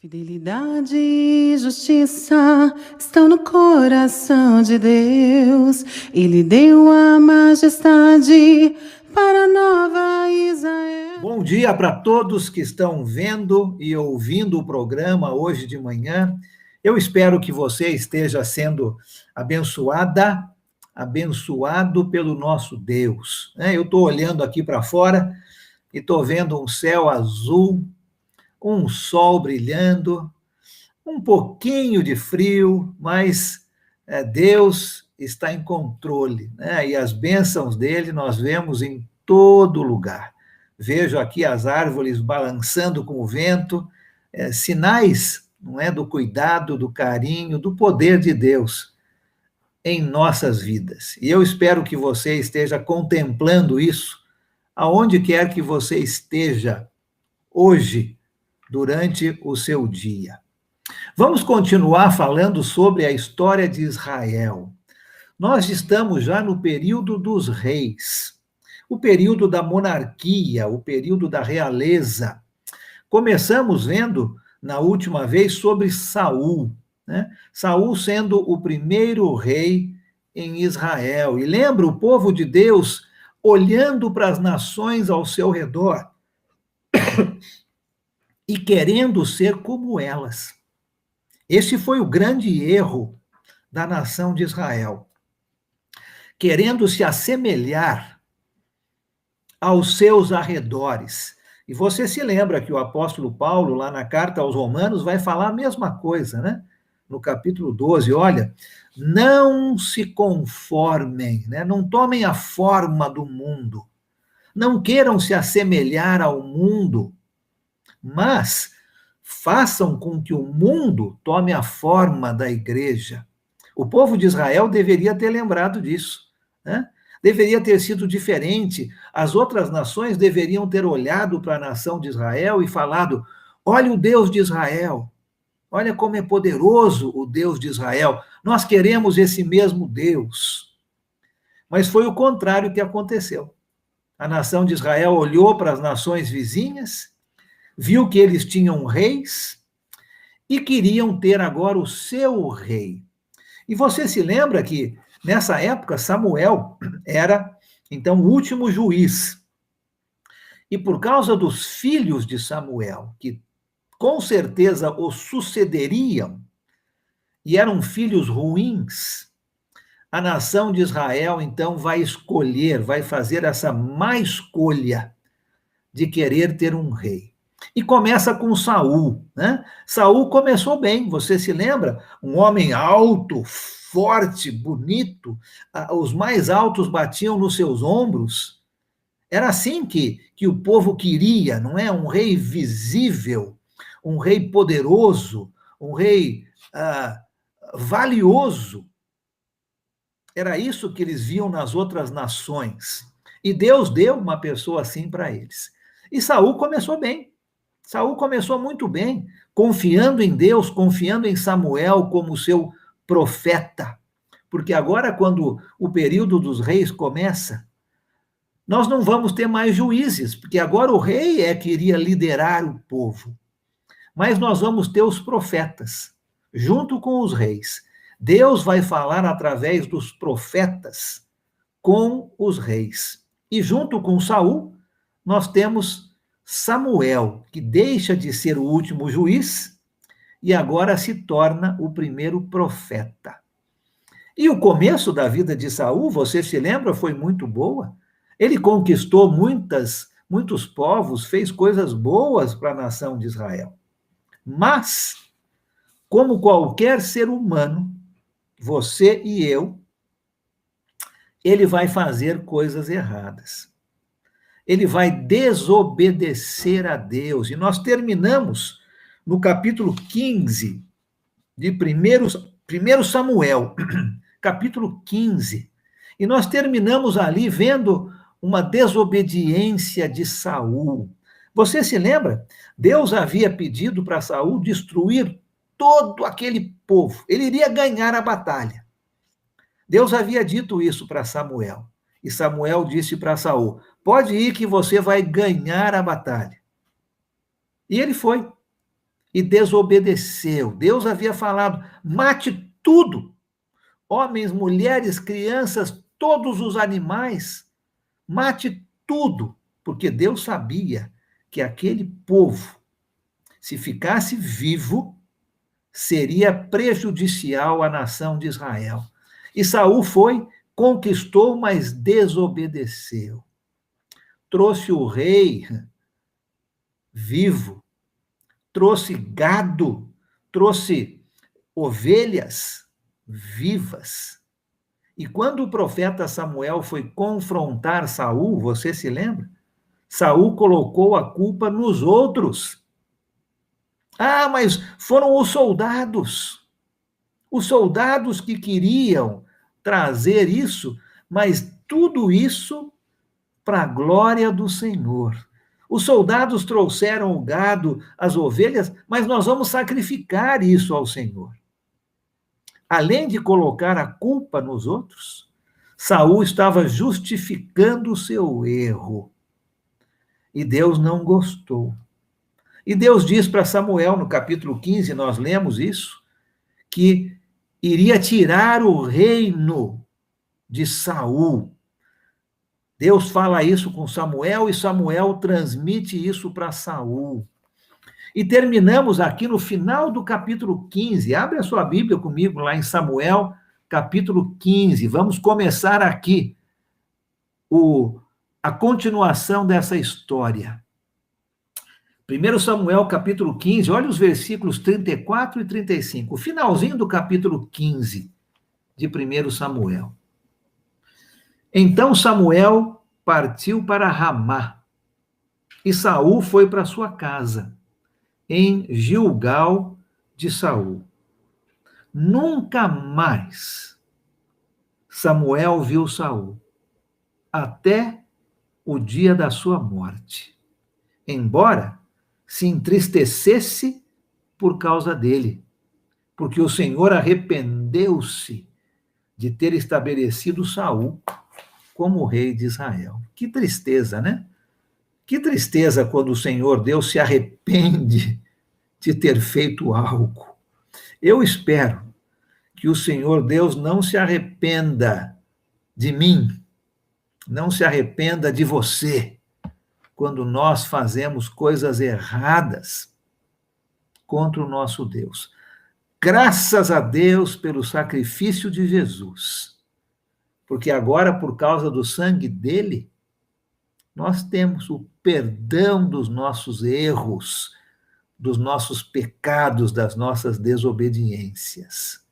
Fidelidade e justiça estão no coração de Deus. Ele deu a majestade para a nova Israel. Bom dia para todos que estão vendo e ouvindo o programa hoje de manhã. Eu espero que você esteja sendo abençoado pelo nosso Deus. Eu estou olhando aqui para fora e estou vendo um céu azul, um sol brilhando, um pouquinho de frio, mas Deus está em controle, né? E as bênçãos dele nós vemos em todo lugar. Vejo aqui as árvores balançando com o vento, sinais, não é, do cuidado, do carinho, do poder de Deus em nossas vidas. E eu espero que você esteja contemplando isso aonde quer que você esteja hoje, durante o seu dia. Vamos continuar falando sobre a história de Israel. Nós estamos já no período dos reis, o período da monarquia, o período da realeza. Começamos vendo na última vez sobre Saul, né? Saul sendo o primeiro rei em Israel. E lembra o povo de Deus olhando para as nações ao seu redor e querendo ser como elas. Esse foi o grande erro da nação de Israel. Querendo se assemelhar aos seus arredores. E você se lembra que o apóstolo Paulo, lá na carta aos Romanos, vai falar a mesma coisa, né? No capítulo 12, olha, não se conformem, né? Não tomem a forma do mundo, não queiram se assemelhar ao mundo, mas façam com que o mundo tome a forma da igreja. O povo de Israel deveria ter lembrado disso, né? Deveria ter sido diferente. As outras nações deveriam ter olhado para a nação de Israel e falado: olha o Deus de Israel, olha como é poderoso o Deus de Israel, nós queremos esse mesmo Deus. Mas foi o contrário que aconteceu. A nação de Israel olhou para as nações vizinhas, viu que eles tinham reis e queriam ter agora o seu rei. E você se lembra que, nessa época, Samuel era, então, o último juiz. E por causa dos filhos de Samuel, que com certeza o sucederiam, e eram filhos ruins, a nação de Israel, então, vai escolher, vai fazer essa má escolha de querer ter um rei. E começa com Saul, né? Saul começou bem, você se lembra? Um homem alto, forte, bonito, os mais altos batiam nos seus ombros. Era assim que o povo queria, não é? Um rei visível, um rei poderoso, um rei valioso. Era isso que eles viam nas outras nações. E Deus deu uma pessoa assim para eles. E Saul começou bem. Saul começou muito bem, confiando em Deus, confiando em Samuel como seu profeta. Porque agora, quando o período dos reis começa, nós não vamos ter mais juízes, porque agora o rei é que iria liderar o povo. Mas nós vamos ter os profetas, junto com os reis. Deus vai falar através dos profetas com os reis. E junto com Saul, nós temos Samuel, que deixa de ser o último juiz e agora se torna o primeiro profeta. E o começo da vida de Saul, você se lembra, foi muito boa. Ele conquistou muitos povos, fez coisas boas para a nação de Israel. Mas, como qualquer ser humano, você e eu, ele vai fazer coisas erradas. Ele vai desobedecer a Deus. E nós terminamos no capítulo 15 de 1 Samuel, capítulo 15. E nós terminamos ali vendo uma desobediência de Saul. Você se lembra? Deus havia pedido para Saul destruir todo aquele povo. Ele iria ganhar a batalha. Deus havia dito isso para Samuel. E Samuel disse para Saul: pode ir que você vai ganhar a batalha. E ele foi. e desobedeceu. Deus havia falado: mate tudo, homens, mulheres, crianças, todos os animais, mate tudo, porque Deus sabia que aquele povo, se ficasse vivo, seria prejudicial à nação de Israel. E Saul foi, conquistou, mas desobedeceu. Trouxe o rei vivo, trouxe gado, trouxe ovelhas vivas. E quando o profeta Samuel foi confrontar Saul, você se lembra? Saul colocou a culpa nos outros. Ah, mas foram os soldados que queriam trazer isso, mas tudo isso para a glória do Senhor. Os soldados trouxeram o gado, as ovelhas, mas nós vamos sacrificar isso ao Senhor. Além de colocar a culpa nos outros, Saul estava justificando o seu erro. E Deus não gostou. E Deus diz para Samuel, no capítulo 15, nós lemos isso, que iria tirar o reino de Saul. Deus fala isso com Samuel e Samuel transmite isso para Saul. E terminamos aqui no final do capítulo 15. Abre a sua Bíblia comigo lá em Samuel, capítulo 15. Vamos começar aqui a continuação dessa história. 1 Samuel, capítulo 15, olha os versículos 34 e 35. O finalzinho do capítulo 15 de 1 Samuel. Então Samuel partiu para Ramá, e Saul foi para sua casa, em Gilgal de Saul. Nunca mais Samuel viu Saul, até o dia da sua morte, embora se entristecesse por causa dele, porque o Senhor arrependeu-se de ter estabelecido Saul como rei de Israel. Que tristeza, né? Que tristeza quando o Senhor Deus se arrepende de ter feito algo. Eu espero que o Senhor Deus não se arrependa de mim, não se arrependa de você, quando nós fazemos coisas erradas contra o nosso Deus. Graças a Deus pelo sacrifício de Jesus, porque agora, por causa do sangue dele, nós temos o perdão dos nossos erros, dos nossos pecados, das nossas desobediências.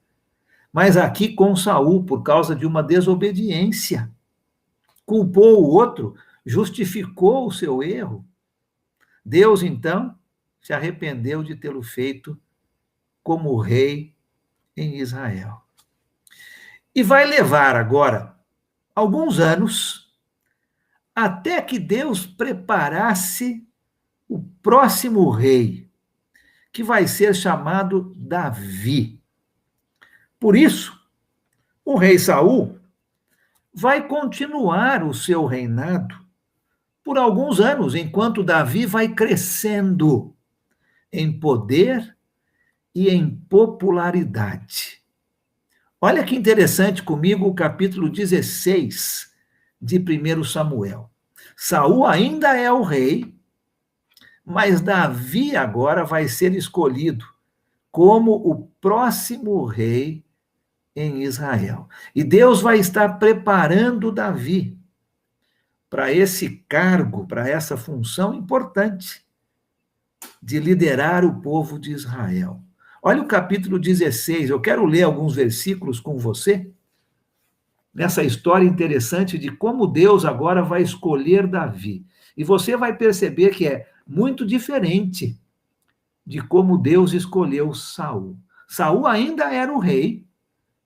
Mas aqui com Saul, por causa de uma desobediência, culpou o outro, justificou o seu erro. Deus, então, se arrependeu de tê-lo feito como rei em Israel. E vai levar agora alguns anos até que Deus preparasse o próximo rei, que vai ser chamado Davi. Por isso, o rei Saul vai continuar o seu reinado por alguns anos, enquanto Davi vai crescendo em poder e em popularidade. Olha que interessante comigo o capítulo 16 de 1 Samuel. Saul ainda é o rei, mas Davi agora vai ser escolhido como o próximo rei em Israel. E Deus vai estar preparando Davi para esse cargo, para essa função importante de liderar o povo de Israel. Olha o capítulo 16, eu quero ler alguns versículos com você, nessa história interessante de como Deus agora vai escolher Davi. E você vai perceber que é muito diferente de como Deus escolheu Saul. Saul ainda era o rei,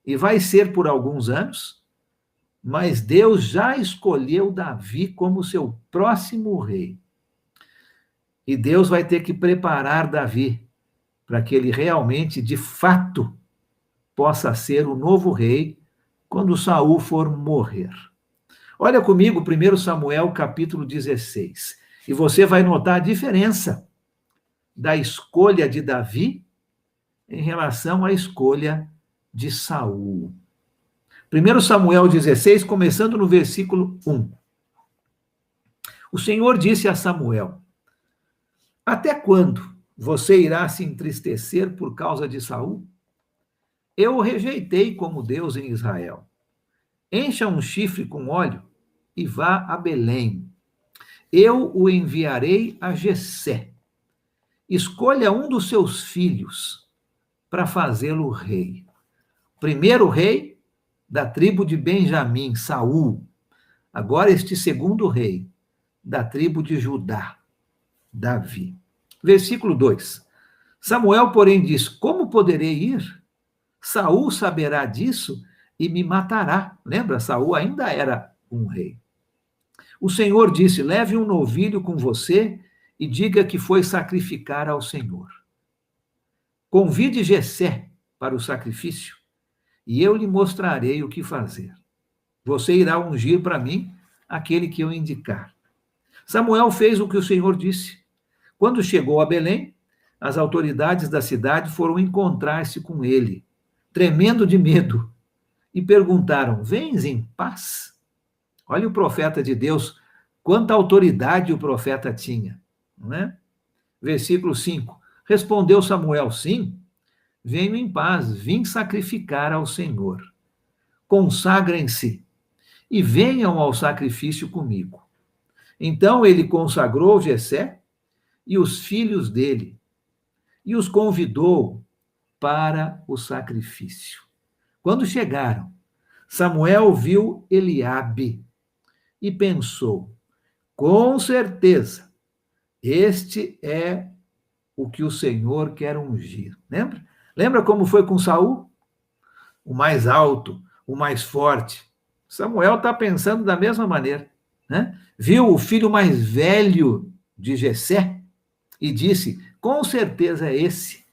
e vai ser por alguns anos, mas Deus já escolheu Davi como seu próximo rei. E Deus vai ter que preparar Davi para que ele realmente, de fato, possa ser o novo rei quando Saul for morrer. Olha comigo 1 Samuel, capítulo 16, e você vai notar a diferença da escolha de Davi em relação à escolha de Saul. 1 Samuel 16, começando no versículo 1. O Senhor disse a Samuel: até quando você irá se entristecer por causa de Saul? Eu o rejeitei como Deus em Israel. Encha um chifre com óleo e vá a Belém. Eu o enviarei a Jessé. Escolha um dos seus filhos para fazê-lo rei. Primeiro rei da tribo de Benjamim, Saul. Agora este segundo rei da tribo de Judá, Davi. Versículo 2. Samuel, porém, diz: como poderei ir? Saul saberá disso e me matará. Lembra, Saul ainda era um rei. O Senhor disse: leve um novilho com você e diga que foi sacrificar ao Senhor. Convide Jessé para o sacrifício e eu lhe mostrarei o que fazer. Você irá ungir para mim aquele que eu indicar. Samuel fez o que o Senhor disse. Quando chegou a Belém, as autoridades da cidade foram encontrar-se com ele, tremendo de medo, e perguntaram: vens em paz? Olha o profeta de Deus, quanta autoridade o profeta tinha, não é? Versículo 5. Respondeu Samuel: sim, venho em paz, vim sacrificar ao Senhor. Consagrem-se e venham ao sacrifício comigo. Então ele consagrou Jessé e os filhos dele e os convidou para o sacrifício. Quando chegaram, Samuel viu Eliabe e pensou: com certeza, este é o que o Senhor quer ungir. Lembra? Lembra como foi com Saul? O mais alto, o mais forte. Samuel está pensando da mesma maneira, né? Viu o filho mais velho de Jessé e disse: com certeza é esse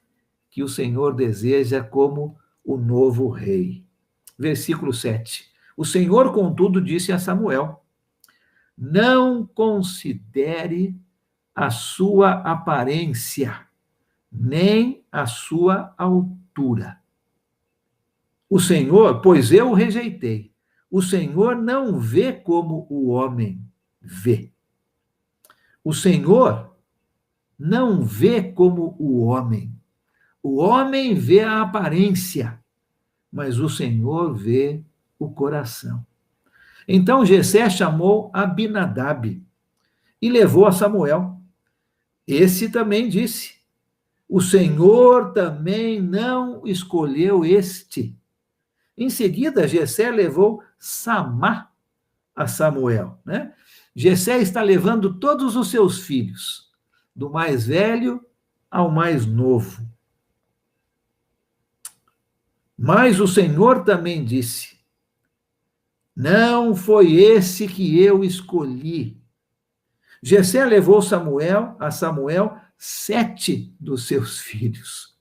que o Senhor deseja como o novo rei. Versículo 7. O Senhor, contudo, disse a Samuel: não considere a sua aparência, nem a sua altura. O Senhor, pois eu o rejeitei. O Senhor não vê como o homem vê. O Senhor não vê como o homem. O homem vê a aparência, mas o Senhor vê o coração. Então Jessé chamou Abinadab e levou a Samuel. Esse também disse: o Senhor também não escolheu este. Em seguida, Jessé levou Samá a Samuel, né? Jessé está levando todos os seus filhos, do mais velho ao mais novo. Mas o Senhor também disse: não foi esse que eu escolhi. Jessé levou a Samuel 7 dos seus filhos.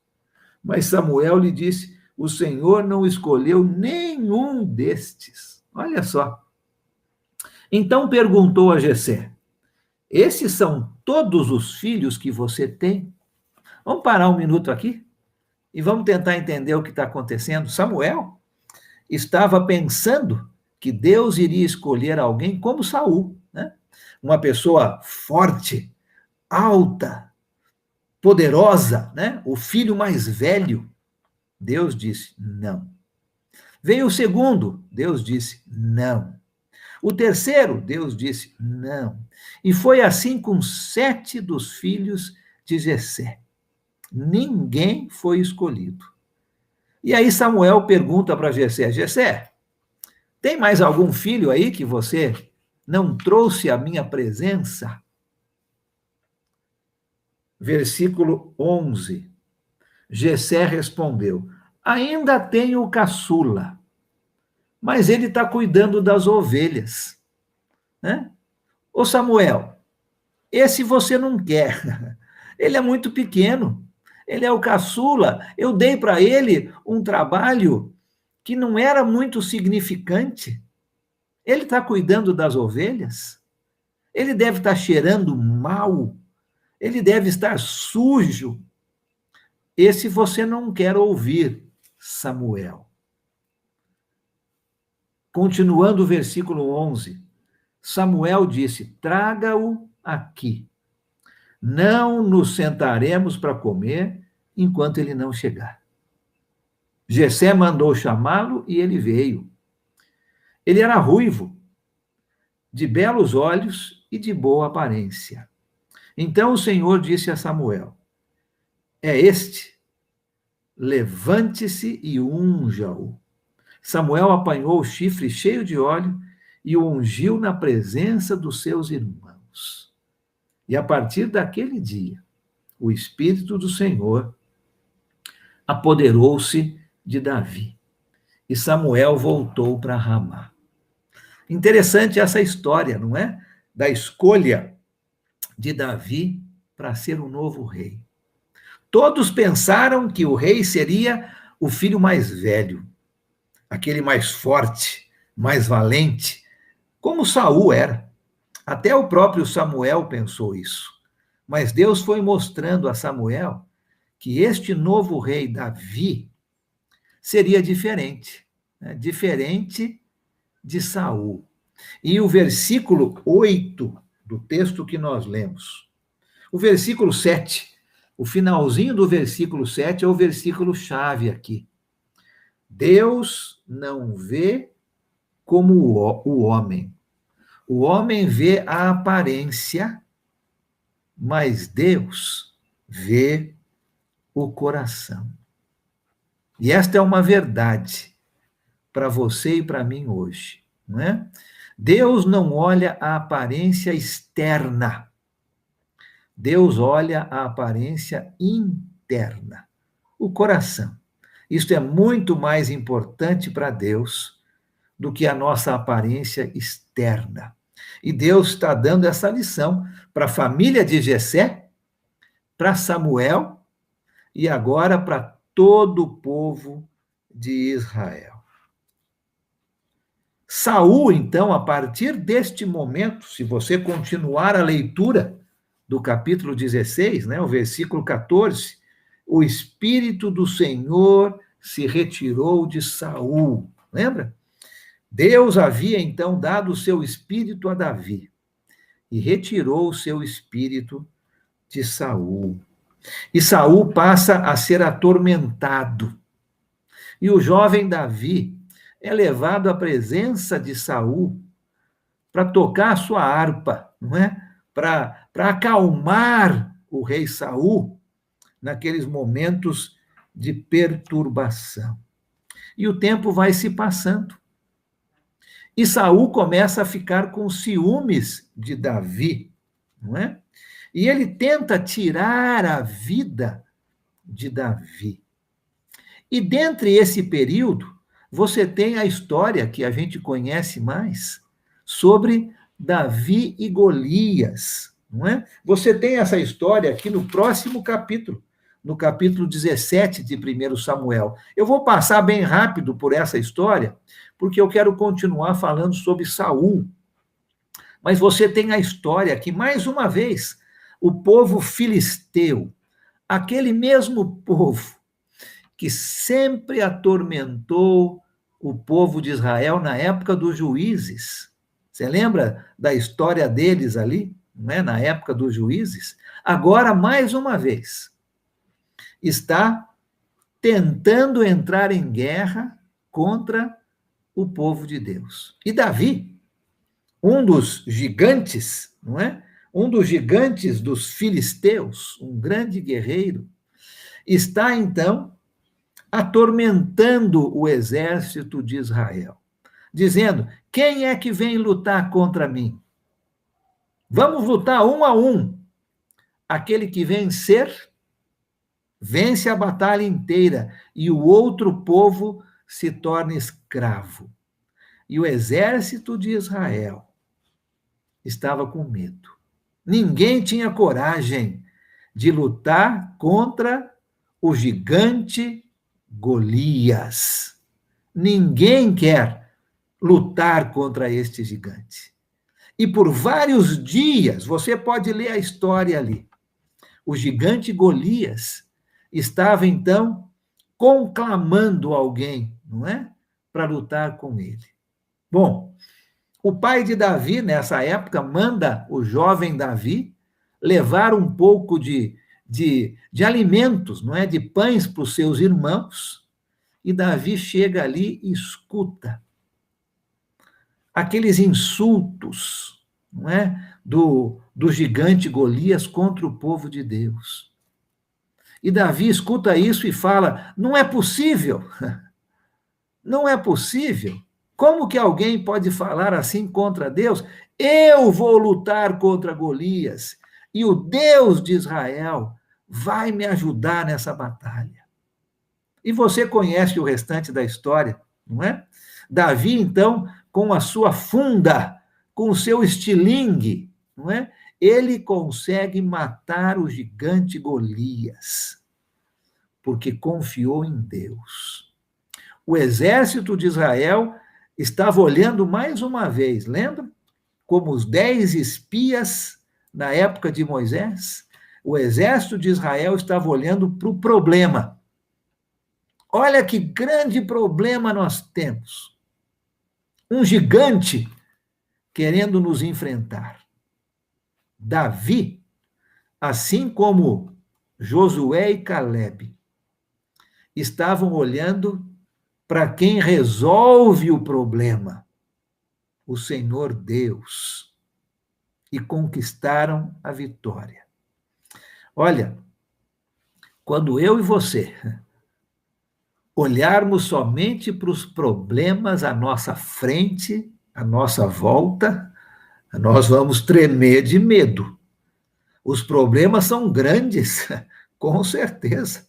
Mas Samuel lhe disse: o Senhor não escolheu nenhum destes. Olha só. Então perguntou a Jessé: esses são todos os filhos que você tem? Vamos parar um minuto aqui e vamos tentar entender o que está acontecendo. Samuel estava pensando que Deus iria escolher alguém como Saul, né? Uma pessoa forte, alta, poderosa, né? O filho mais velho. Deus disse: não. Veio o segundo, Deus disse: não. O terceiro, Deus disse: não. E foi assim com 7 dos filhos de Jessé. Ninguém foi escolhido. E aí Samuel pergunta para Jessé: Jessé, tem mais algum filho aí que você não trouxe à minha presença? Versículo 11. Jessé respondeu: ainda tenho o caçula, mas ele está cuidando das ovelhas, né? Ô Samuel, esse você não quer, ele é muito pequeno, ele é o caçula, eu dei para ele um trabalho que não era muito significante, ele está cuidando das ovelhas, ele deve estar cheirando mal, Ele deve estar sujo. Esse você não quer ouvir, Samuel. Continuando o versículo 11, Samuel disse: traga-o aqui. Não nos sentaremos para comer enquanto ele não chegar. Jessé mandou chamá-lo e ele veio. Ele era ruivo, de belos olhos e de boa aparência. Então o Senhor disse a Samuel: é este, levante-se e unja-o. Samuel apanhou o chifre cheio de óleo e o ungiu na presença dos seus irmãos. E a partir daquele dia, o Espírito do Senhor apoderou-se de Davi. E Samuel voltou para Ramá. Interessante essa história, não é? Da escolha de Davi para ser o novo rei. Todos pensaram que o rei seria o filho mais velho, aquele mais forte, mais valente, como Saul era. Até o próprio Samuel pensou isso. Mas Deus foi mostrando a Samuel que este novo rei, Davi, seria diferente, né? Diferente de Saul. E o versículo 8 do texto que nós lemos, o versículo 7, o finalzinho do versículo 7 é o versículo chave aqui. Deus não vê como o homem. O homem vê a aparência, mas Deus vê o coração. E esta é uma verdade para você e para mim hoje, não é? Deus não olha a aparência externa. Deus olha a aparência interna, o coração. Isto é muito mais importante para Deus do que a nossa aparência externa. E Deus está dando essa lição para a família de Jessé, para Samuel e agora para todo o povo de Israel. Saul, então, a partir deste momento, se você continuar a leitura do capítulo 16, né, o versículo 14, o Espírito do Senhor se retirou de Saul. Lembra? Deus havia, então, dado o seu espírito a Davi e retirou o seu espírito de Saul. E Saul passa a ser atormentado. E o jovem Davi é levado à presença de Saul para tocar a sua harpa, não é? Para acalmar o rei Saul naqueles momentos de perturbação. E o tempo vai se passando. E Saul começa a ficar com ciúmes de Davi, não é? E ele tenta tirar a vida de Davi. E dentre esse período, você tem a história que a gente conhece mais sobre Davi e Golias, não é? Você tem essa história aqui no próximo capítulo, no capítulo 17 de 1 Samuel. Eu vou passar bem rápido por essa história, porque eu quero continuar falando sobre Saul. Mas você tem a história que, mais uma vez, o povo filisteu, aquele mesmo povo que sempre atormentou o povo de Israel na época dos juízes. Você lembra da história deles ali, não é? Na época dos juízes? Agora, mais uma vez, está tentando entrar em guerra contra o povo de Deus. E Davi, um dos gigantes, não é? Um dos gigantes dos filisteus, um grande guerreiro, está então atormentando o exército de Israel, dizendo: quem é que vem lutar contra mim? Vamos lutar um a um. Aquele que vencer, vence a batalha inteira, e o outro povo se torna escravo. E o exército de Israel estava com medo. Ninguém tinha coragem de lutar contra o gigante Golias. Ninguém quer lutar contra este gigante. E por vários dias, você pode ler a história ali, O gigante Golias estava, então, conclamando alguém, não é? Para lutar com ele. Bom, o pai de Davi, nessa época, manda o jovem Davi levar um pouco de alimentos, não é? De pães para os seus irmãos, e Davi chega ali e escuta aqueles insultos, não é? Do gigante Golias contra o povo de Deus. E Davi escuta isso e fala: não é possível, não é possível. Como que alguém pode falar assim contra Deus? Eu vou lutar contra Golias, e o Deus de Israel vai me ajudar nessa batalha. E você conhece o restante da história, não é? Davi, então, com a sua funda, com o seu estilingue, não é? Ele consegue matar o gigante Golias, porque confiou em Deus. O exército de Israel estava olhando mais uma vez, lembra? Como os 10 espias na época de Moisés, o exército de Israel estava olhando para o problema. Olha que grande problema nós temos. Um gigante querendo nos enfrentar. Davi, assim como Josué e Caleb, estavam olhando para quem resolve o problema, o Senhor Deus, e conquistaram a vitória. Olha, quando eu e você olharmos somente para os problemas à nossa frente, à nossa volta, nós vamos tremer de medo. Os problemas são grandes, com certeza.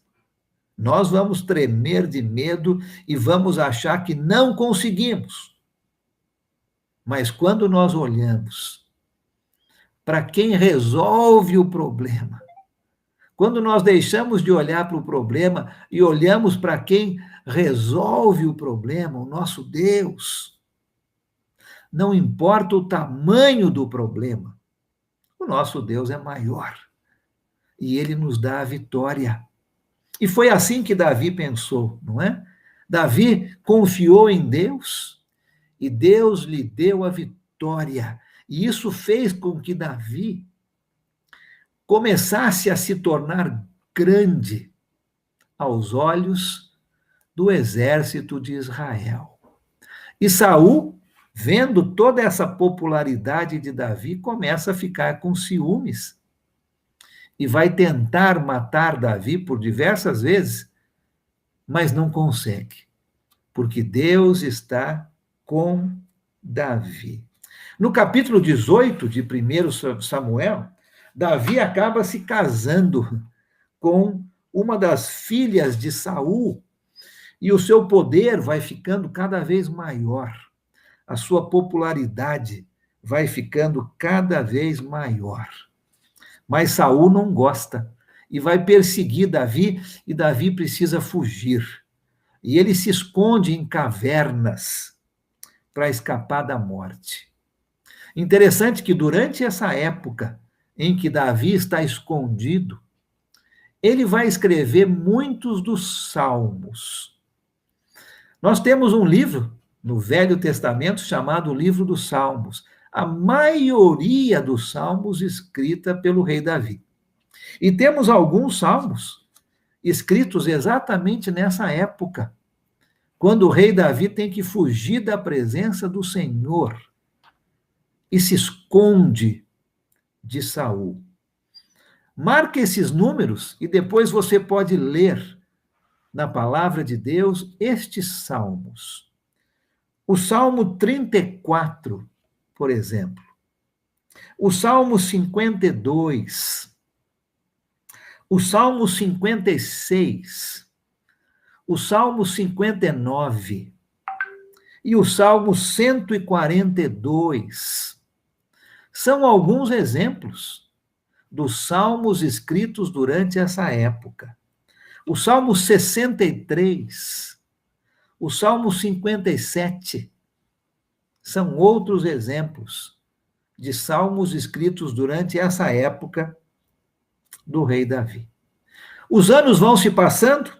Nós vamos tremer de medo e vamos achar que não conseguimos. Mas quando nós olhamos para quem resolve o problema, quando nós deixamos de olhar para o problema e olhamos para quem resolve o problema, o nosso Deus, não importa o tamanho do problema, o nosso Deus é maior e ele nos dá a vitória. E foi assim que Davi pensou, não é? Davi confiou em Deus e Deus lhe deu a vitória. E isso fez com que Davi começasse a se tornar grande aos olhos do exército de Israel. E Saul, vendo toda essa popularidade de Davi, começa a ficar com ciúmes e vai tentar matar Davi por diversas vezes, mas não consegue, porque Deus está com Davi. No capítulo 18 de 1 Samuel, Davi acaba se casando com uma das filhas de Saul, e o seu poder vai ficando cada vez maior. A sua popularidade vai ficando cada vez maior. Mas Saul não gosta e vai perseguir Davi, e Davi precisa fugir. E ele se esconde em cavernas para escapar da morte. Interessante que durante essa época em que Davi está escondido, ele vai escrever muitos dos salmos. Nós temos um livro no Velho Testamento chamado Livro dos Salmos. A maioria dos salmos escrita pelo rei Davi. E temos alguns salmos escritos exatamente nessa época, quando o rei Davi tem que fugir da presença do Senhor e se esconde de Saul. Marque esses números e depois você pode ler na palavra de Deus estes salmos. O Salmo 34, por exemplo. O Salmo 52. O Salmo 56. O Salmo 59. E o Salmo 142. São alguns exemplos dos salmos escritos durante essa época. O Salmo 63, o Salmo 57, são outros exemplos de salmos escritos durante essa época do rei Davi. Os anos vão se passando,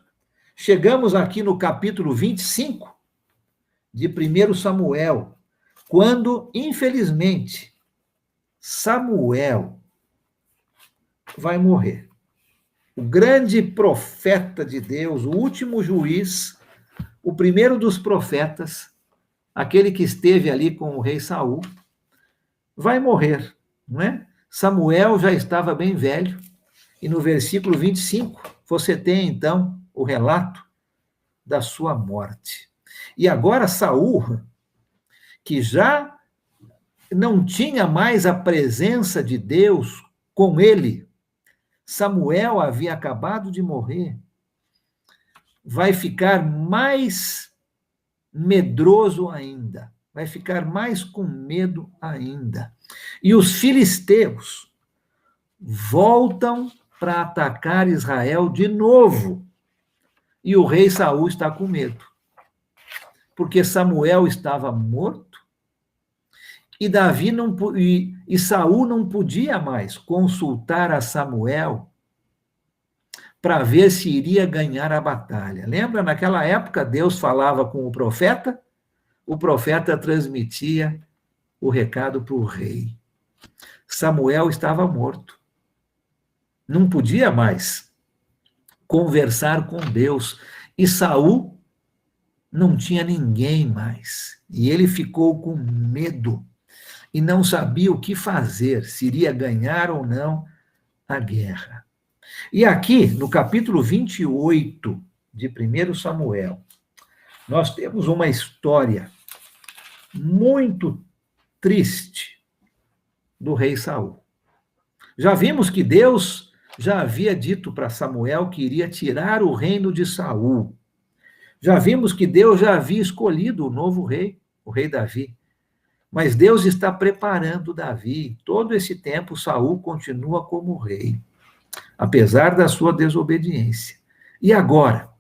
chegamos aqui no capítulo 25 de 1 Samuel, quando, infelizmente, Samuel vai morrer. O grande profeta de Deus, o último juiz, o primeiro dos profetas, aquele que esteve ali com o rei Saul, vai morrer, não é? Samuel já estava bem velho, e no versículo 25, você tem então o relato da sua morte. E agora Saul, que já não tinha mais a presença de Deus com ele, Samuel havia acabado de morrer, vai ficar mais medroso ainda, vai ficar mais com medo ainda. E os filisteus voltam para atacar Israel de novo. E o rei Saul está com medo, porque Samuel estava morto e Davi não e Saul não podia mais consultar a Samuel para ver se iria ganhar a batalha. Lembra, naquela época Deus falava com o profeta transmitia o recado para o rei. Samuel estava morto. Não podia mais conversar com Deus. E Saul não tinha ninguém mais. E ele ficou com medo e não sabia o que fazer, se iria ganhar ou não a guerra. E aqui, no capítulo 28 de 1 Samuel, nós temos uma história muito triste do rei Saul. Já vimos que Deus já havia dito para Samuel que iria tirar o reino de Saul. Já vimos que Deus já havia escolhido o novo rei, o rei Davi. Mas Deus está preparando Davi. Todo esse tempo, Saul continua como rei, apesar da sua desobediência. E agora,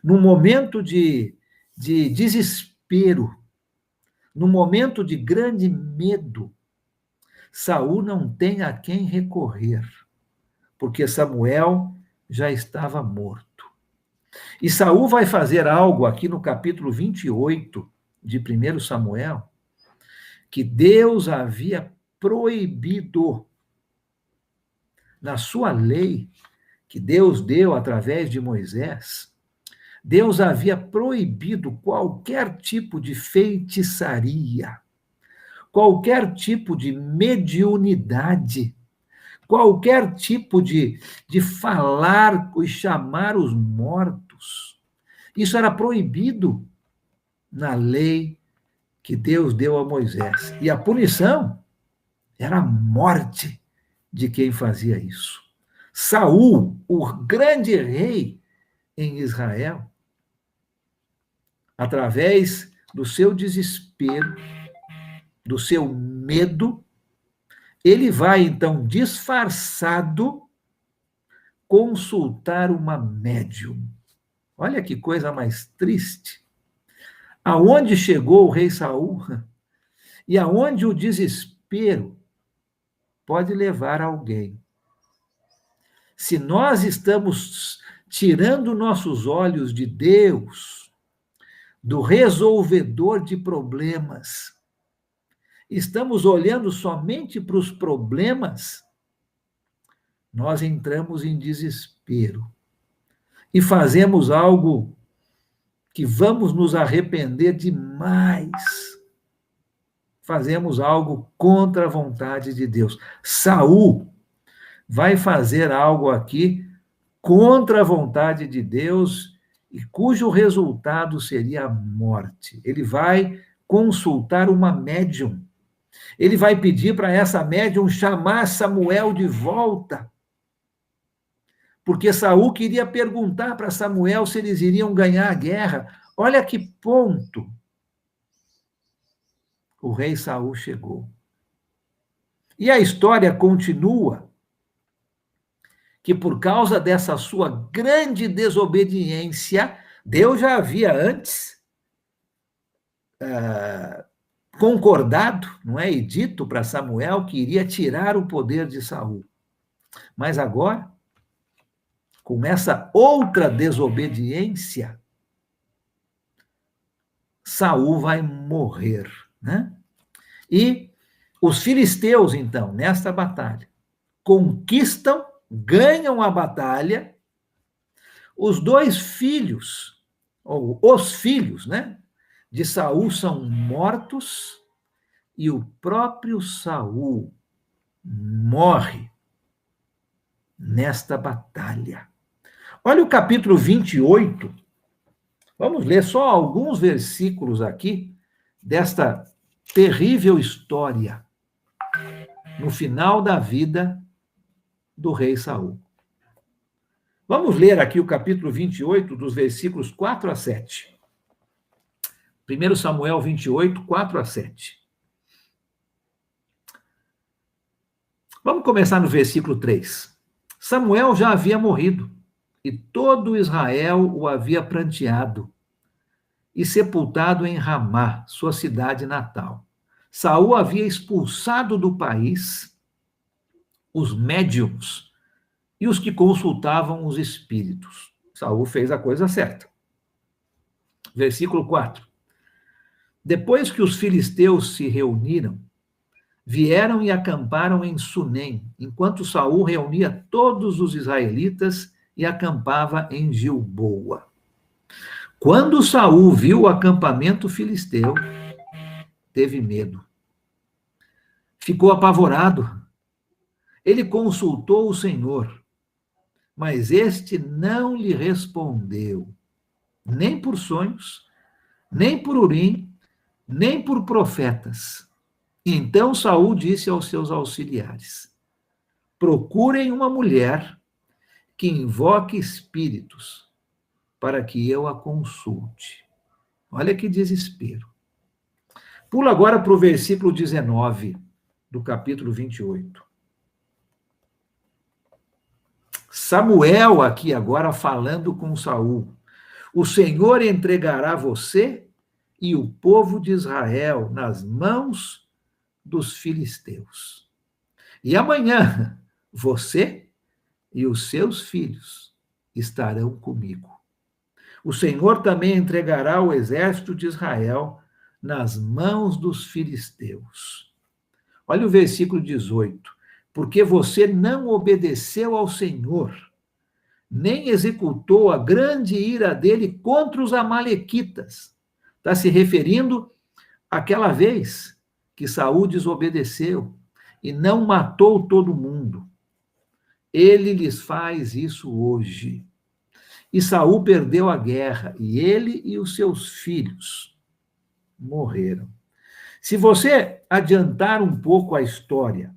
num momento de desespero, num momento de grande medo, Saul não tem a quem recorrer, porque Samuel já estava morto. E Saul vai fazer algo aqui no capítulo 28 de 1 Samuel, que Deus havia proibido na sua lei, que Deus deu através de Moisés. Deus havia proibido qualquer tipo de feitiçaria, qualquer tipo de mediunidade, qualquer tipo de falar e chamar os mortos. Isso era proibido na lei que Deus deu a Moisés. E a punição era a morte de quem fazia isso. Saul, o grande rei em Israel, através do seu desespero, do seu medo, ele vai, então, disfarçado, consultar uma médium. Olha que coisa mais triste. Aonde chegou o rei Saul e aonde o desespero pode levar alguém. Se nós estamos tirando nossos olhos de Deus, do resolvedor de problemas, estamos olhando somente para os problemas, nós entramos em desespero e fazemos algo que vamos nos arrepender demais. Fazemos algo contra a vontade de Deus. Saul vai fazer algo aqui contra a vontade de Deus e cujo resultado seria a morte. Ele vai consultar uma médium. Ele vai pedir para essa médium chamar Samuel de volta. Porque Saul queria perguntar para Samuel se eles iriam ganhar a guerra. Olha que ponto o rei Saul chegou. E a história continua que por causa dessa sua grande desobediência, Deus já havia antes concordado, não é, e dito para Samuel que iria tirar o poder de Saul. Mas agora, com essa outra desobediência, Saul vai morrer, né? E os filisteus, então, nesta batalha, conquistam, ganham a batalha. Os dois filhos, ou os filhos, né, de Saul são mortos e o próprio Saul morre nesta batalha. Olha o capítulo 28. Vamos ler só alguns versículos aqui desta terrível história no final da vida do rei Saul. Vamos ler aqui o capítulo 28, dos versículos 4 a 7. 1 Samuel 28, 4 a 7. Vamos começar no versículo 3. Samuel já havia morrido, e todo Israel o havia pranteado e sepultado em Ramá, sua cidade natal. Saul havia expulsado do país os médiuns e os que consultavam os espíritos. Saul fez a coisa certa. Versículo 4. Depois que os filisteus se reuniram, vieram e acamparam em Sunem, enquanto Saul reunia todos os israelitas e acampava em Gilboa. Quando Saul viu o acampamento filisteu, teve medo. Ficou apavorado. Ele consultou o Senhor, mas este não lhe respondeu, nem por sonhos, nem por Urim, nem por profetas. Então Saul disse aos seus auxiliares: procurem uma mulher que invoque espíritos, para que eu a consulte. Olha que desespero. Pula agora para o versículo 19 do capítulo 28. Samuel aqui agora falando com Saul. O Senhor entregará você e o povo de Israel nas mãos dos filisteus. E amanhã você e os seus filhos estarão comigo. O Senhor também entregará o exército de Israel nas mãos dos filisteus. Olha o versículo 18. Porque você não obedeceu ao Senhor, nem executou a grande ira dele contra os amalequitas. Está se referindo àquela vez que Saul desobedeceu e não matou todo mundo. Ele lhes faz isso hoje. E Saul perdeu a guerra, e ele e os seus filhos morreram. Se você adiantar um pouco a história,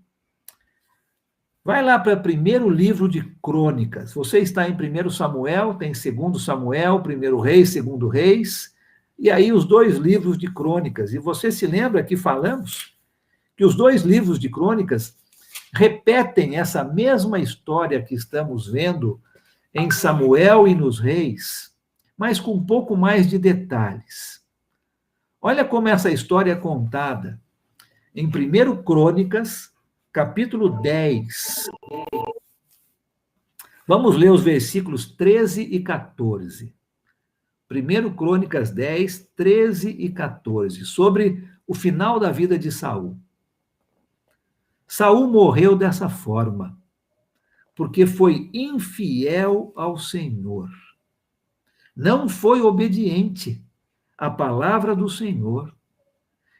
vai lá para o primeiro livro de Crônicas. Você está em 1 Samuel, tem 2 Samuel, 1 Reis, 2 Reis, e aí os dois livros de Crônicas. E você se lembra que falamos que os dois livros de Crônicas repetem essa mesma história que estamos vendo em Samuel e nos Reis, mas com um pouco mais de detalhes. Olha como essa história é contada em 1 Crônicas, capítulo 10. Vamos ler os versículos 13 e 14. 1 Crônicas 10, 13 e 14, sobre o final da vida de Saul. Saul morreu dessa forma, porque foi infiel ao Senhor. Não foi obediente à palavra do Senhor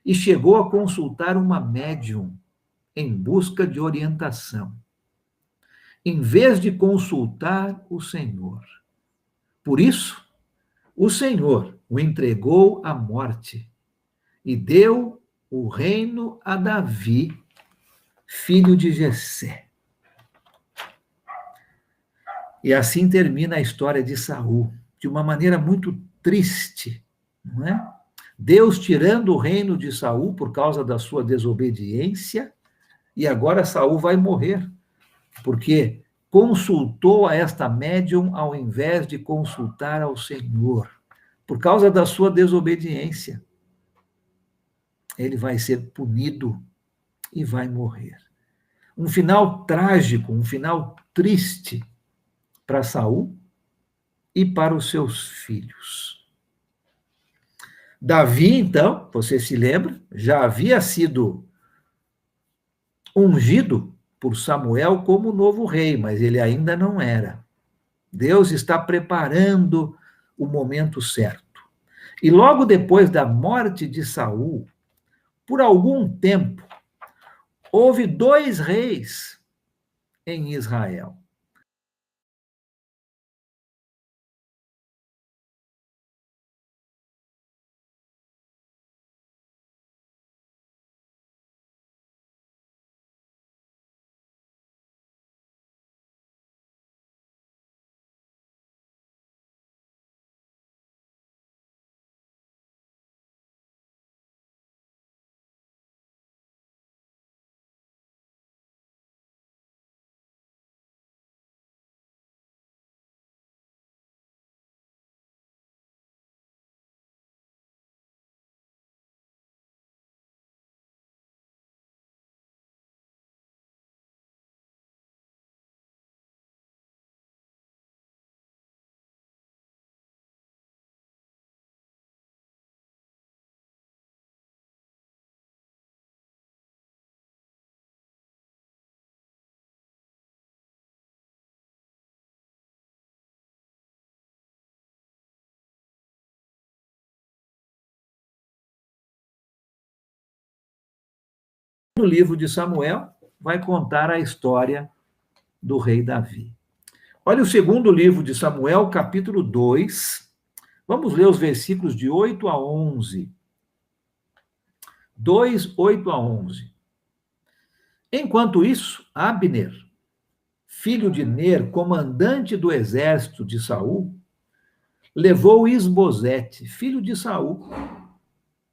e chegou a consultar uma médium em busca de orientação, em vez de consultar o Senhor. Por isso, o Senhor o entregou à morte e deu o reino a Davi, filho de Jessé. E assim termina a história de Saul, de uma maneira muito triste, não é? Deus tirando o reino de Saul por causa da sua desobediência, e agora Saul vai morrer, porque consultou a esta médium ao invés de consultar ao Senhor, por causa da sua desobediência. Ele vai ser punido e vai morrer. Um final trágico, um final triste para Saul e para os seus filhos. Davi, então, você se lembra, já havia sido ungido por Samuel como novo rei, mas ele ainda não era. Deus está preparando o momento certo. E logo depois da morte de Saul, por algum tempo, houve 2 reis em Israel. O livro de Samuel vai contar a história do rei Davi. Olha o segundo livro de Samuel, capítulo 2. Vamos ler os versículos de 8 a 11. 2, 8 a 11. Enquanto isso, Abner, filho de Ner, comandante do exército de Saul, levou Isbosete, filho de Saul,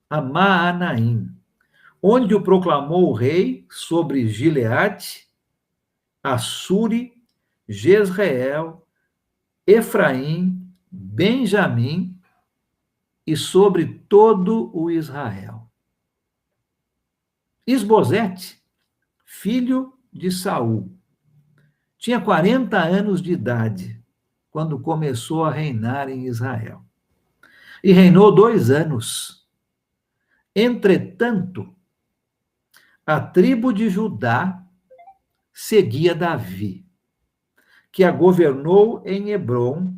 a Maanaim, onde o proclamou o rei sobre Gileade, Assuri, Jezreel, Efraim, Benjamim e sobre todo o Israel. Isbosete, filho de Saul, tinha 40 anos de idade quando começou a reinar em Israel. E reinou 2 anos. Entretanto, a tribo de Judá seguia Davi, que a governou em Hebrom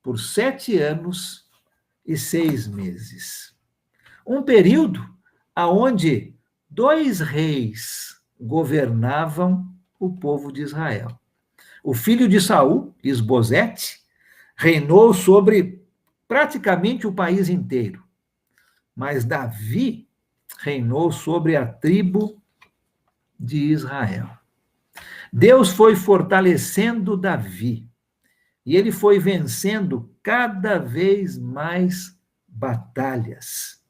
por 7 anos e 6 meses. Um período aonde 2 reis governavam o povo de Israel. O filho de Saul, Isbosete, reinou sobre praticamente o país inteiro, mas Davi reinou sobre a tribo de Israel. Deus foi fortalecendo Davi e ele foi vencendo cada vez mais batalhas.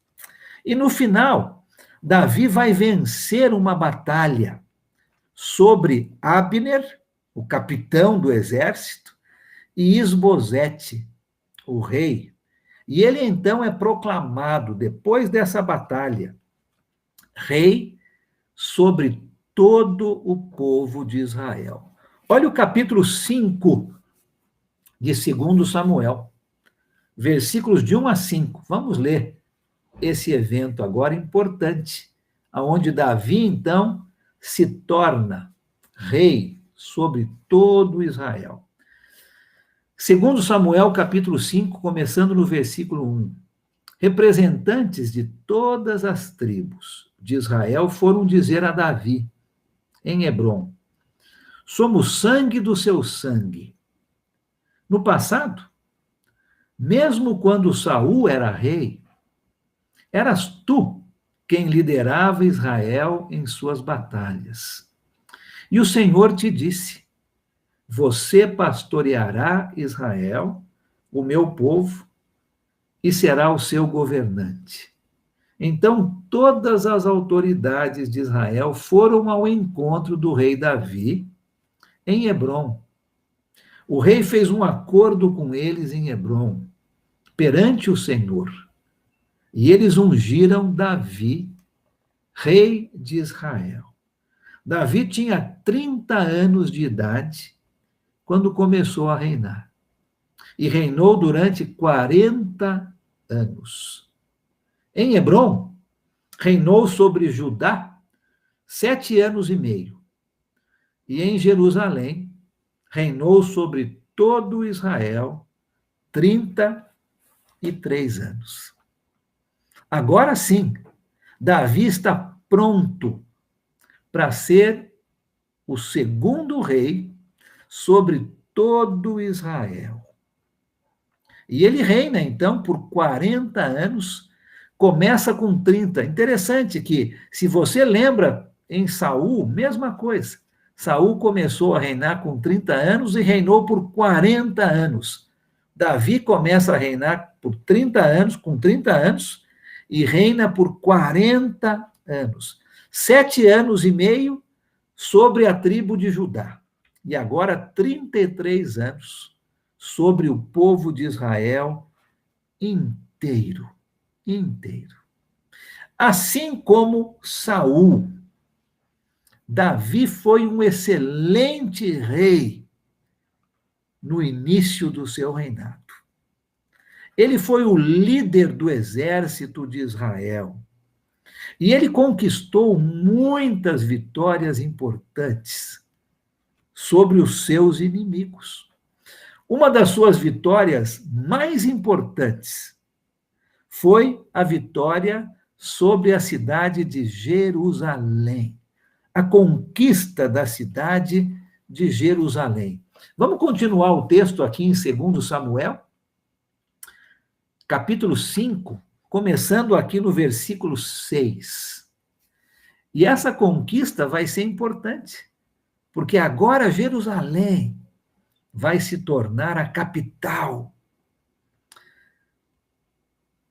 E no final, Davi vai vencer uma batalha sobre Abner, o capitão do exército, e Isbosete, o rei. E ele então é proclamado, depois dessa batalha, rei sobre todo o povo de Israel. Olha o capítulo 5 de 2 Samuel, versículos de 1 a 5. Vamos ler esse evento agora importante, aonde Davi, então, se torna rei sobre todo Israel. 2 Samuel, capítulo 5, começando no versículo 1. Representantes de todas as tribos de Israel foram dizer a Davi, em Hebrom: somos sangue do seu sangue. No passado, mesmo quando Saul era rei, eras tu quem liderava Israel em suas batalhas. E o Senhor te disse: você pastoreará Israel, o meu povo, e será o seu governante. Então, todas as autoridades de Israel foram ao encontro do rei Davi em Hebrom. O rei fez um acordo com eles em Hebrom, perante o Senhor, e eles ungiram Davi, rei de Israel. Davi tinha 30 anos de idade quando começou a reinar. E reinou durante 40 anos. Em Hebrom, reinou sobre Judá 7 anos e meio. E em Jerusalém, reinou sobre todo Israel 33 anos. Agora sim, Davi está pronto para ser o segundo rei sobre todo Israel. E ele reina, então, por 40 anos, começa com 30. Interessante que, se você lembra, em Saul, mesma coisa. Saul começou a reinar com 30 anos e reinou por 40 anos. Davi começa a reinar por 30 anos, com 30 anos, e reina por 40 anos. 7 anos e meio sobre a tribo de Judá. E agora 33 anos sobre o povo de Israel inteiro. Assim como Saul, Davi foi um excelente rei no início do seu reinado. Ele foi o líder do exército de Israel. E ele conquistou muitas vitórias importantes sobre os seus inimigos. Uma das suas vitórias mais importantes foi a vitória sobre a cidade de Jerusalém, a conquista da cidade de Jerusalém. Vamos continuar o texto aqui em 2 Samuel, capítulo 5, começando aqui no versículo 6. E essa conquista vai ser importante, porque agora Jerusalém vai se tornar a capital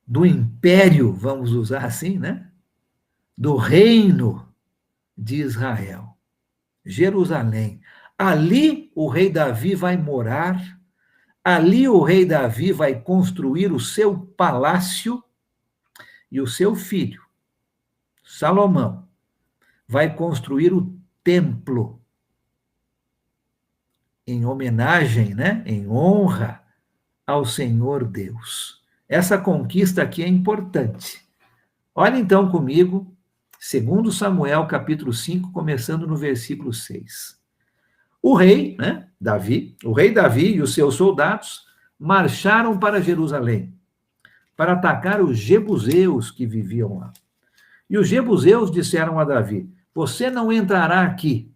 do império, vamos usar assim, né? Do reino de Israel. Jerusalém. Ali o rei Davi vai morar, ali o rei Davi vai construir o seu palácio e o seu filho, Salomão, vai construir o templo em homenagem, né, em honra ao Senhor Deus. Essa conquista aqui é importante. Olha então comigo, 2 Samuel, capítulo 5, começando no versículo 6. O rei, né, Davi, o rei Davi e os seus soldados marcharam para Jerusalém para atacar os jebuseus que viviam lá. E os jebuseus disseram a Davi: você não entrará aqui.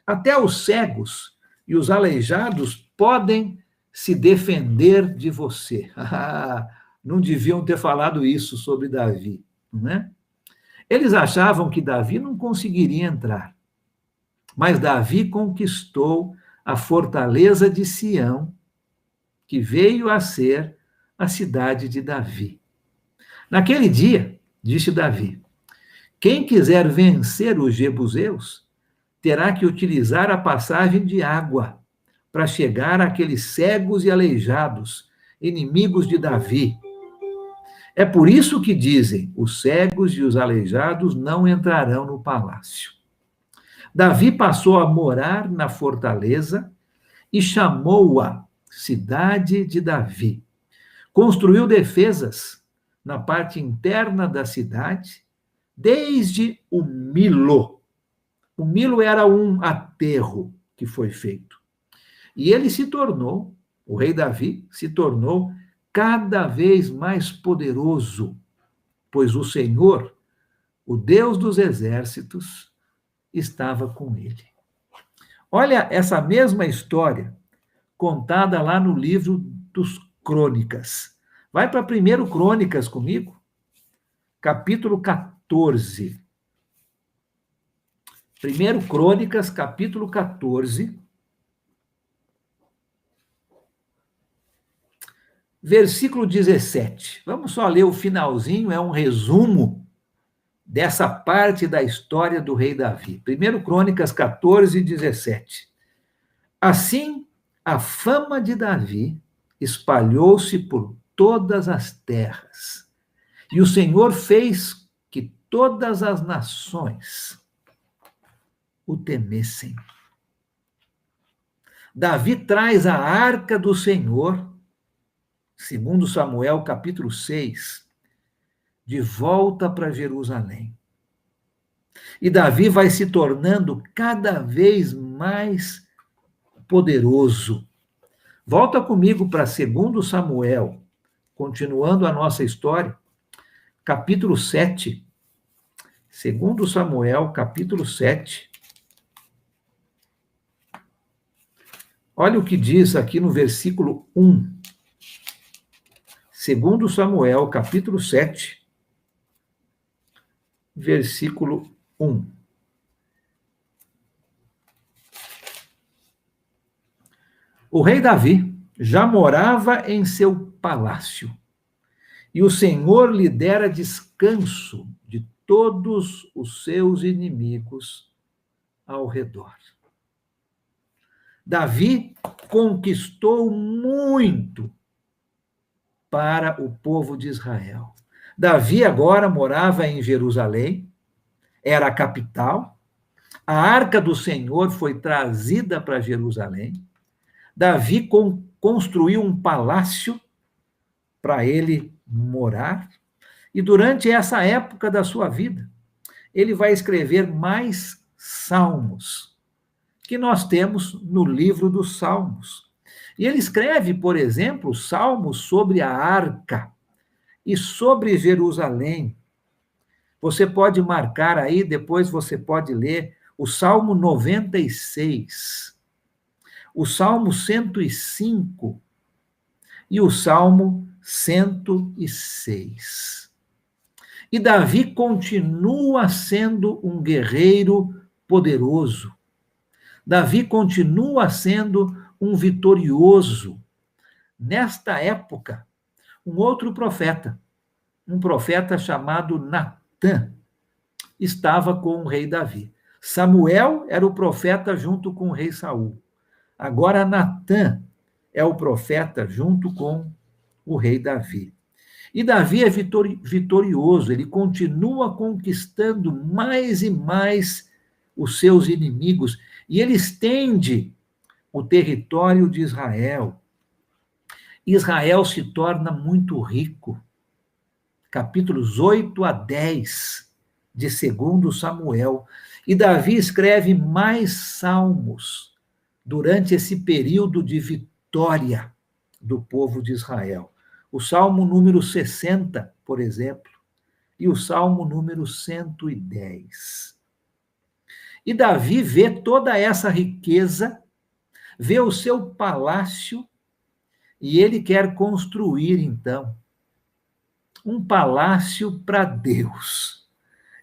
Até os cegos e os aleijados podem se defender de você. Não deviam ter falado isso sobre Davi, né? Eles achavam que Davi não conseguiria entrar. Mas Davi conquistou a fortaleza de Sião, que veio a ser a cidade de Davi. Naquele dia, disse Davi, quem quiser vencer os jebuseus terá que utilizar a passagem de água para chegar àqueles cegos e aleijados, inimigos de Davi. É por isso que dizem, os cegos e os aleijados não entrarão no palácio. Davi passou a morar na fortaleza e chamou-a Cidade de Davi. Construiu defesas na parte interna da cidade, desde o Milo. O Milo era um aterro que foi feito. E ele se tornou, o rei Davi se tornou cada vez mais poderoso, pois o Senhor, o Deus dos exércitos, estava com ele. Olha essa mesma história contada lá no livro dos Crônicas. Vai para 1 Crônicas comigo, capítulo 14. 1 Crônicas, capítulo 14, versículo 17. Vamos só ler o finalzinho, é um resumo dessa parte da história do rei Davi. 1 Crônicas 14, 17. Assim, a fama de Davi espalhou-se por todas as terras, e o Senhor fez que todas as nações o temessem. Davi traz a arca do Senhor, segundo Samuel capítulo 6, de volta para Jerusalém. E Davi vai se tornando cada vez mais poderoso. Volta comigo para 2 Samuel, continuando a nossa história, capítulo 7. 2 Samuel, capítulo 7. Olha o que diz aqui no versículo 1. 2 Samuel, capítulo 7, versículo 1. O rei Davi já morava em seu palácio, e o Senhor lhe dera descanso de todos os seus inimigos ao redor. Davi conquistou muito para o povo de Israel. Davi agora morava em Jerusalém, era a capital. A arca do Senhor foi trazida para Jerusalém. Davi construiu um palácio para ele morar. E durante essa época da sua vida, ele vai escrever mais salmos, que nós temos no livro dos Salmos. E ele escreve, por exemplo, salmos sobre a arca e sobre Jerusalém. Você pode marcar aí, depois você pode ler o Salmo 96, o Salmo 105 e o Salmo 106. E Davi continua sendo um guerreiro poderoso. Davi continua sendo um vitorioso. Nesta época, um outro profeta, um profeta chamado Natã, estava com o rei Davi. Samuel era o profeta junto com o rei Saul. Agora Natã é o profeta junto com o rei Davi. E Davi é vitorioso, ele continua conquistando mais e mais os seus inimigos, e ele estende o território de Israel. Israel se torna muito rico. Capítulos 8 a 10 de 2 Samuel. E Davi escreve mais salmos durante esse período de vitória do povo de Israel. O Salmo número 60, por exemplo, e o Salmo número 110. E Davi vê toda essa riqueza, vê o seu palácio, e ele quer construir, então, um palácio para Deus.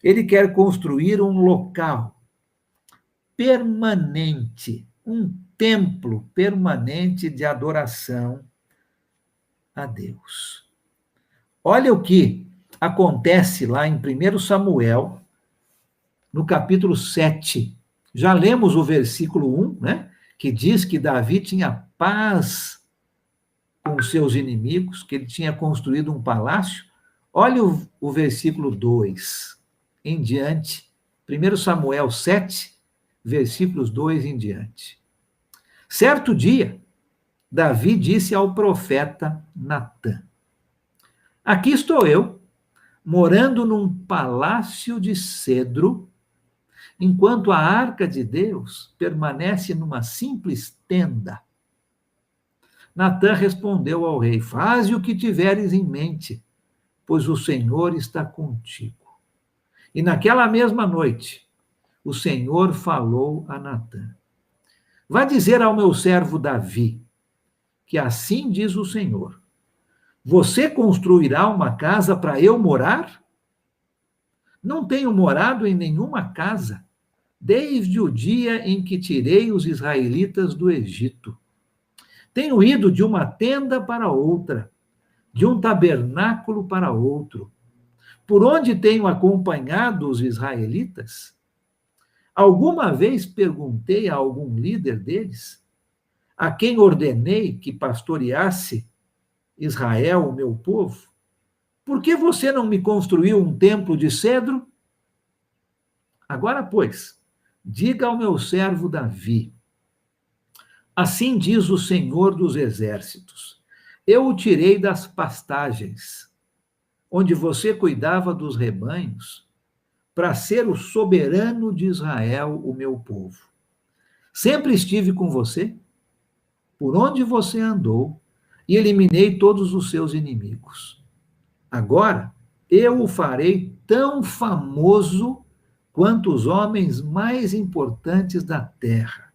Ele quer construir um local permanente, um templo permanente de adoração a Deus. Olha o que acontece lá em 1 Samuel, no capítulo 7. Já lemos o versículo 1, né? Que diz que Davi tinha paz com os seus inimigos, que ele tinha construído um palácio. Olha o versículo 2 em diante. 1 Samuel 7, versículos 2 em diante. Certo dia, Davi disse ao profeta Natã: aqui estou eu, morando num palácio de cedro, enquanto a arca de Deus permanece numa simples tenda. Natã respondeu ao rei: faze o que tiveres em mente, pois o Senhor está contigo. E naquela mesma noite, o Senhor falou a Natã: vá dizer ao meu servo Davi, que assim diz o Senhor: você construirá uma casa para eu morar? Não tenho morado em nenhuma casa, desde o dia em que tirei os israelitas do Egito. Tenho ido de uma tenda para outra, de um tabernáculo para outro. Por onde tenho acompanhado os israelitas? Alguma vez perguntei a algum líder deles, a quem ordenei que pastoreasse Israel, o meu povo? Por que você não me construiu um templo de cedro? Agora, pois, diga ao meu servo Davi, assim diz o Senhor dos Exércitos, eu o tirei das pastagens, onde você cuidava dos rebanhos, para ser o soberano de Israel, o meu povo. Sempre estive com você, por onde você andou, e eliminei todos os seus inimigos. Agora, eu o farei tão famoso quanto os homens mais importantes da terra,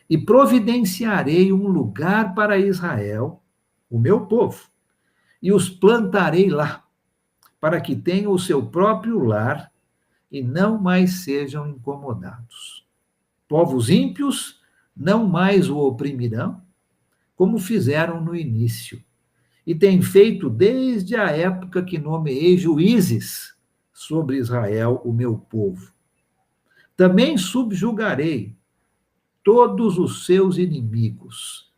e providenciarei um lugar para Israel, o meu povo, e os plantarei lá, para que tenham o seu próprio lar e não mais sejam incomodados. Povos ímpios não mais o oprimirão, como fizeram no início, e têm feito desde a época que nomeei juízes sobre Israel, o meu povo. Também subjugarei todos os seus inimigos.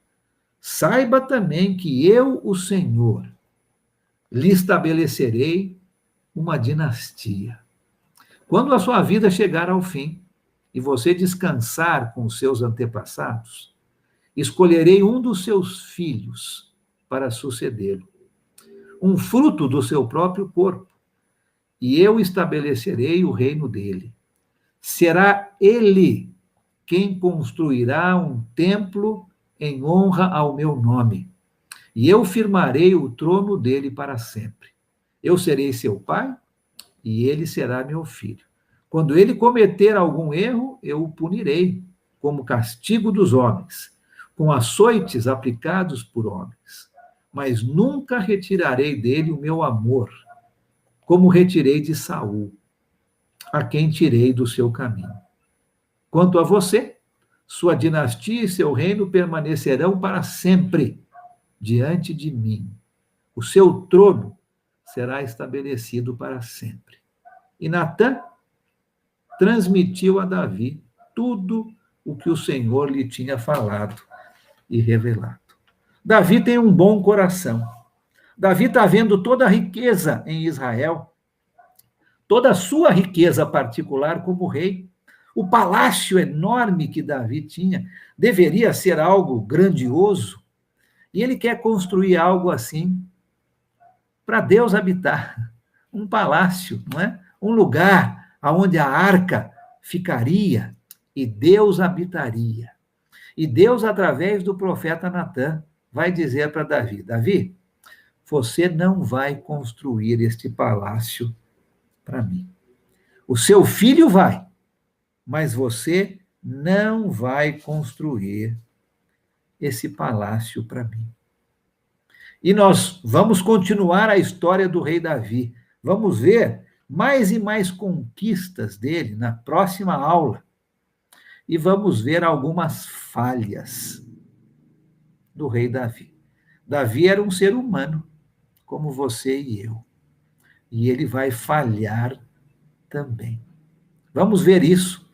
Saiba também que eu, o Senhor, lhe estabelecerei uma dinastia. Quando a sua vida chegar ao fim e você descansar com os seus antepassados, escolherei um dos seus filhos para sucedê-lo, um fruto do seu próprio corpo, e eu estabelecerei o reino dele. Será ele quem construirá um templo em honra ao meu nome, e eu firmarei o trono dele para sempre. Eu serei seu pai, e ele será meu filho. Quando ele cometer algum erro, eu o punirei, como castigo dos homens, com açoites aplicados por homens. Mas nunca retirarei dele o meu amor, como retirei de Saul, a quem tirei do seu caminho. Quanto a você, sua dinastia e seu reino permanecerão para sempre diante de mim. O seu trono será estabelecido para sempre. E Natã transmitiu a Davi tudo o que o Senhor lhe tinha falado e revelado. Davi tem um bom coração. Davi está vendo toda a riqueza em Israel, toda a sua riqueza particular como rei. O palácio enorme que Davi tinha deveria ser algo grandioso, e ele quer construir algo assim para Deus habitar, um palácio, não é? Um lugar onde a arca ficaria e Deus habitaria. E Deus, através do profeta Natã, vai dizer para Davi, Davi, você não vai construir este palácio para mim. O seu filho vai, mas você não vai construir esse palácio para mim. E nós vamos continuar a história do rei Davi. Vamos ver mais e mais conquistas dele na próxima aula. E vamos ver algumas falhas do rei Davi. Davi era um ser humano, como você e eu. E ele vai falhar também. Vamos ver isso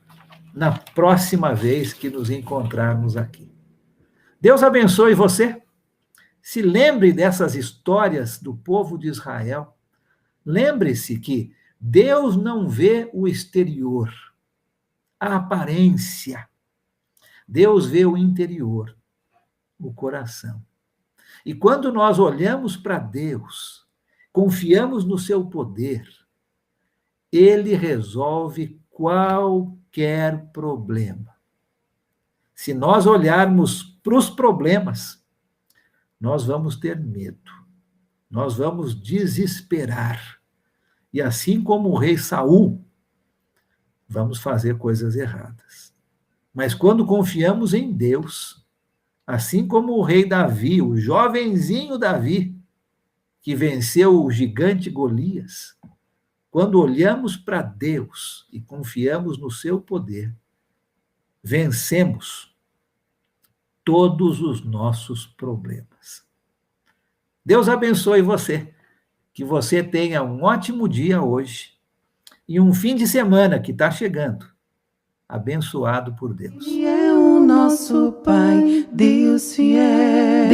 na próxima vez que nos encontrarmos aqui. Deus abençoe você. Se lembre dessas histórias do povo de Israel. Lembre-se que Deus não vê o exterior, a aparência. Deus vê o interior, o coração. E quando nós olhamos para Deus, confiamos no seu poder, ele resolve qualquer problema. Se nós olharmos para os problemas, nós vamos ter medo, nós vamos desesperar. E assim como o rei Saul, vamos fazer coisas erradas. Mas quando confiamos em Deus, assim como o rei Davi, o jovenzinho Davi, que venceu o gigante Golias, quando olhamos para Deus e confiamos no seu poder, vencemos todos os nossos problemas. Deus abençoe você, que você tenha um ótimo dia hoje e um fim de semana que está chegando, abençoado por Deus. E é o nosso Pai, Deus fiel.